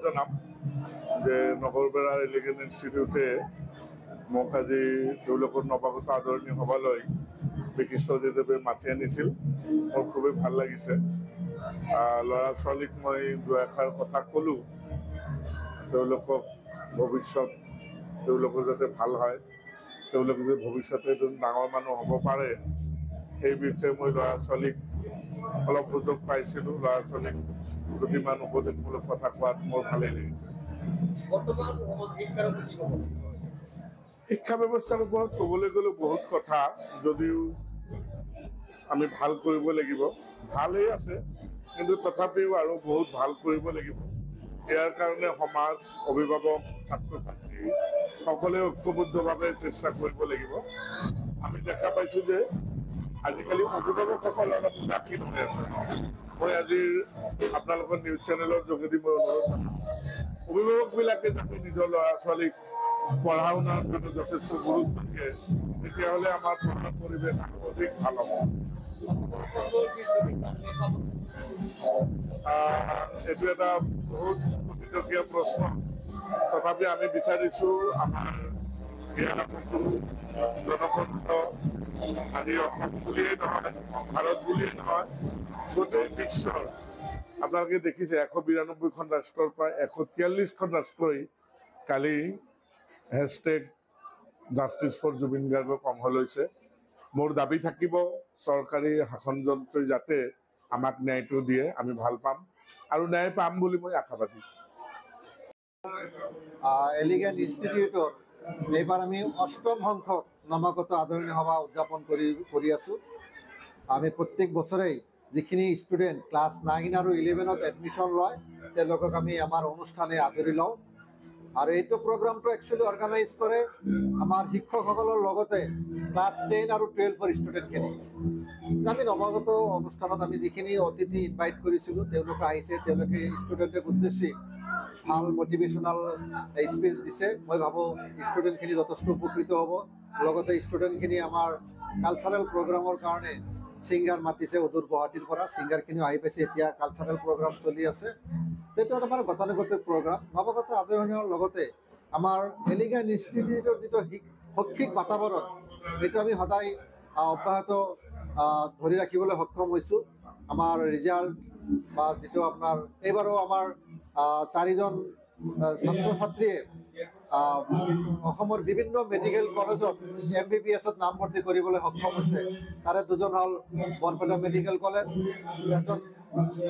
জনাম যে নগৰবেৰাৰ এলিগেণ্ট ইনষ্টিটিউটে মোক আজি তেওঁলোকৰ নৱাগত আদৰণি সভালৈ বিশিষ্টদেৱে মাতি আনিছিল। মোৰ খুবেই ভাল লাগিছে। ল'ৰা ছোৱালীক মই দুআষাৰ কথা ক'লোঁ, তেওঁলোকক ভৱিষ্যত তেওঁলোকৰ যাতে ভাল হয়, তেওঁলোকে যে ভৱিষ্যতে এজন ডাঙৰ মানুহ হ'ব পাৰে, সেই বিষয়ে মই ল'ৰা ছোৱালীক অলপ সুযোগ পাইছিলোঁ। ল'ৰা ছোৱালীক দুটিমান উপদেশমূলক কথা কোৱাত মোৰ ভালেই লাগিছে। শিক্ষা ব্যৱস্থাৰ ওপৰত ক'বলৈ গ'লে বহুত কথা, যদিও আমি ভাল কৰিব লাগিব। ভালেই আছে, কিন্তু তথাপিও আৰু বহুত ভাল কৰিব লাগিব। ইয়াৰ কাৰণে সমাজ, অভিভাৱক, ছাত্ৰ ছাত্ৰী সকলোৱে ঐক্যবদ্ধভাৱে চেষ্টা কৰিব লাগিব। আমি দেখা পাইছোঁ যে আজিকালি অভিভাৱকসকলৰ লগত উদাসীন হৈ আছে। মই আজিৰ আপোনালোকৰ নিউজ চেনেলৰ যোগেদি মই অনুৰোধ জনাম, অভিভাৱকবিলাকে যাতে নিজৰ ল'ৰা ছোৱালীক পঢ়া শুনাৰ কাৰণে যথেষ্ট গুৰুত্ব দিয়ে, তেতিয়াহ'লে আমাৰ পঢ়াৰ পৰিৱেশ অধিক ভাল হ'ব। এইটো এটা বহুত কঠিনতকীয়া প্ৰশ্ন। তথাপি আমি বিচাৰিছোঁ আমাৰ জনকণ্ঠ আজি অসম বুলিয়েই নহয়, ভাৰত বুলিয়েই নহয়, গোটেই বিশ্বৰ আপোনালোকে দেখিছে 192খন ৰাষ্ট্ৰৰ পৰা 143খন ৰাষ্ট্ৰই কালি হেছটেগ জাষ্টিছ ফৰ জুবিন গাৰ্গক অংশ লৈছে। মোৰ দাবী থাকিব, চৰকাৰী শাসনযন্ত্ৰই যাতে আমাক ন্যায়টো দিয়ে, আমি ভাল পাম আৰু ন্যায় পাম বুলি মই আশাবাদী। এলিগেণ্ট ইনষ্টিটিউটৰ এইবাৰ আমি 8ম সংখ্যক নৱাগত আদৰণি সভা উদযাপন কৰি আছোঁ। আমি প্ৰত্যেক বছৰেই যিখিনি ষ্টুডেণ্ট ক্লাছ 9 আৰু 11ত এডমিশ্যন লয়, তেওঁলোকক আমি আমাৰ অনুষ্ঠানে আদৰি লওঁ। আৰু এইটো প্ৰগ্ৰামটো একচুৱেলি অৰ্গেনাইজ কৰে আমাৰ শিক্ষকসকলৰ লগতে ক্লাছ 10 আৰু 12ৰ ষ্টুডেণ্টখিনি। আমি নৱাগত অনুষ্ঠানত আমি যিখিনি অতিথি ইনভাইট কৰিছিলোঁ, তেওঁলোকে আহিছে, তেওঁলোকে ষ্টুডেণ্টক উদ্দেশ্যি ভাল মটিভেশ্যনেল স্পীচ দিছে। মই ভাবোঁ ষ্টুডেণ্টখিনি যথেষ্ট উপকৃত হ'ব। লগতে ষ্টুডেণ্টখিনি আমাৰ কালচাৰেল প্ৰগ্ৰামৰ কাৰণে ছিংগাৰ মাতিছে অদূৰ গুৱাহাটীৰ পৰা, ছিংগাৰখিনিও আহি পাইছে, এতিয়া কালচাৰেল প্ৰগ্ৰাম চলি আছে। সেইটো আমাৰ গতানুগতিক প্ৰগ্ৰাম। নৱাগত আদৰণিৰ লগতে আমাৰ এলিগেণ্ট ইনষ্টিটিউটৰ যিটো শৈক্ষিক বাতাবৰণ, সেইটো আমি সদায় অব্যাহত ধৰি ৰাখিবলৈ সক্ষম হৈছোঁ। আমাৰ ৰিজাল্ট বা যিটো আপোনাৰ এইবাৰো আমাৰ 4জন ছাত্ৰ ছাত্ৰীয়ে অসমৰ বিভিন্ন মেডিকেল কলেজত MBBSত নামভৰ্তি কৰিবলৈ সক্ষম হৈছে। তাৰে 2জন হ'ল বৰপেটা মেডিকেল কলেজ, এজন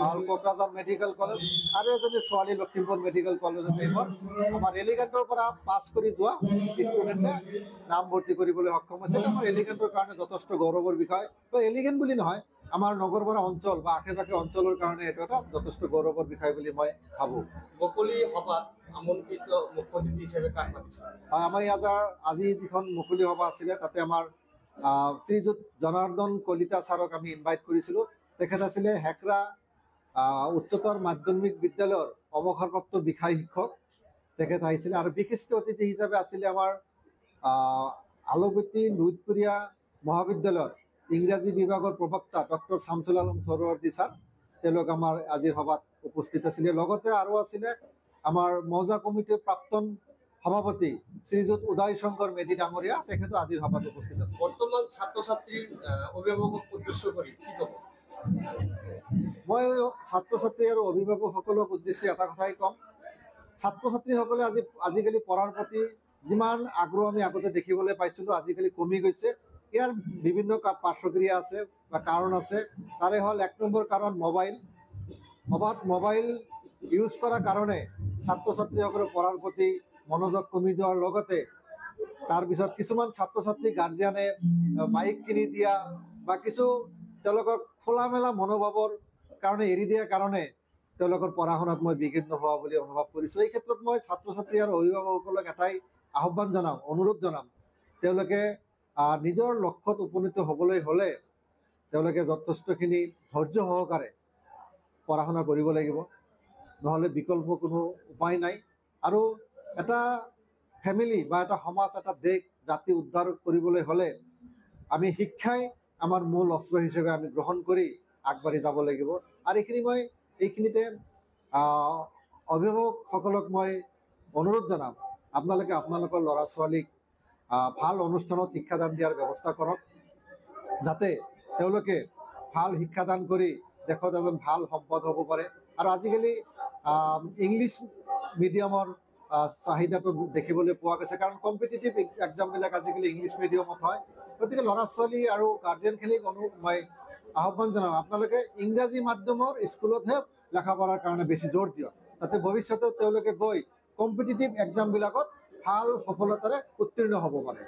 হ'ল কোকৰাঝাৰ মেডিকেল কলেজ আৰু এজনী ছোৱালী লখিমপুৰ মেডিকেল কলেজত এইবাৰ আমাৰ এলিগেণ্টৰ পৰা পাছ কৰি যোৱা ষ্টুডেণ্টে নামভৰ্তি কৰিবলৈ সক্ষম হৈছে। এইটো আমাৰ এলিগেণ্টৰ কাৰণে যথেষ্ট গৌৰৱৰ বিষয়। এলিগেণ্ট বুলি নহয়, আমাৰ নগৰপৰা অঞ্চল বা আশে পাশে অঞ্চলৰ কাৰণে এইটো এটা যথেষ্ট গৌৰৱৰ বিষয় বুলি মই ভাবোঁ। মুকলি সভাত আমন্ত্ৰিত মুখ্য অতিথি হিচাপে কাক মাতিছে? আমাৰ আজি যিখন মুকলি সভা আছিলে, তাতে আমাৰ শ্ৰীযুত জনাৰ্দন কলিতা ছাৰক আমি ইনভাইট কৰিছিলোঁ। তেখেত আছিলে হেকৰা উচ্চতৰ মাধ্যমিক বিদ্যালয়ৰ অৱসৰপ্ৰাপ্ত বিষয় শিক্ষক। তেখেত আহিছিলে আৰু বিশিষ্ট অতিথি হিচাপে আছিলে আমাৰ আলুপট্টি লুইতপুৰীয়া মহাবিদ্যালয়ৰ ইংৰাজী বিভাগৰ প্ৰবক্তা ডক্টৰ শামছুল আলম চৰৱৰ্তী ছাৰ। তেওঁলোক আমাৰ আজিৰ সভাত উপস্থিত আছিলে। লগতে আৰু আছিলে আমাৰ মৌজা কমিটিৰ প্ৰাক্তন সভাপতি শ্ৰীযুত উদয় শংকৰ মেধি ডাঙৰীয়া, তেখেতো আজিৰ সভাত উপস্থিত আছে। বৰ্তমান ছাত্ৰ ছাত্ৰীৰ অভিভাৱকক উদ্দেশ্য কৰি কি ক'ব? মই ছাত্ৰ ছাত্ৰী আৰু অভিভাৱকসকলক উদ্দেশ্যে এটা কথাই ক'ম, ছাত্ৰ ছাত্ৰীসকলে আজিকালি পঢ়াৰ প্ৰতি যিমান আগ্ৰহ আমি আগতে দেখিবলৈ পাইছিলোঁ, আজিকালি কমি গৈছে। ইয়াৰ বিভিন্ন পাৰ্শ্বক্ৰিয়া আছে বা কাৰণ আছে। তাৰে হ'ল 1 নম্বৰ কাৰণ মোবাইল। মোবাইল ইউজ কৰাৰ কাৰণে ছাত্ৰ ছাত্ৰীসকলৰ পঢ়াৰ প্ৰতি মনোযোগ কমি যোৱাৰ লগতে তাৰপিছত কিছুমান ছাত্ৰ ছাত্ৰী গাৰ্জিয়ানে বাইক কিনি দিয়া বা কিছু তেওঁলোকক খোলা মেলা মনোভাৱৰ কাৰণে এৰি দিয়াৰ কাৰণে তেওঁলোকৰ পঢ়া শুনাত মই বিঘ্নিত হোৱা বুলি অনুভৱ কৰিছোঁ। এই ক্ষেত্ৰত মই ছাত্ৰ ছাত্ৰী আৰু অভিভাৱকসকলক এটাই আহ্বান জনাম, অনুৰোধ জনাম, তেওঁলোকে নিজৰ লক্ষ্যত উপনীত হ'বলৈ হ'লে তেওঁলোকে যথেষ্টখিনি ধৈৰ্য সহকাৰে পঢ়া শুনা কৰিব লাগিব, নহ'লে বিকল্প কোনো উপায় নাই। আৰু এটা ফেমিলি বা এটা সমাজ, এটা দেশ, জাতি উদ্ধাৰ কৰিবলৈ হ'লে আমি শিক্ষাই আমাৰ মূল অস্ত্ৰ হিচাপে আমি গ্ৰহণ কৰি আগবাঢ়ি যাব লাগিব। আৰু মই এইখিনিতে অভিভাৱকসকলক মই অনুৰোধ জনাম, আপোনালোকে আপোনালোকৰ ল'ৰা ছোৱালীক ভাল অনুষ্ঠানত শিক্ষাদান দিয়াৰ ব্যৱস্থা কৰক, যাতে তেওঁলোকে ভাল শিক্ষাদান কৰি দেশত এজন ভাল সম্পদ হ'ব পাৰে। আৰু আজিকালি ইংলিছ মিডিয়ামৰ চাহিদাটো দেখিবলৈ পোৱা গৈছে, কাৰণ কম্পিটিটিভ এক্সামবিলাক আজিকালি ইংলিছ মিডিয়ামত হয়। গতিকে ল'ৰা ছোৱালী আৰু গাৰ্জেনখিনিক মই আহ্বান জনাম, আপোনালোকে ইংৰাজী মাধ্যমৰ স্কুলতহে লেখা পঢ়াৰ কাৰণে বেছি জোৰ দিয়ক, যাতে ভৱিষ্যতে তেওঁলোকে গৈ কম্পিটিটিভ এক্সামবিলাকত ভাল সফলতাৰে উত্তীৰ্ণ হ'ব পাৰে।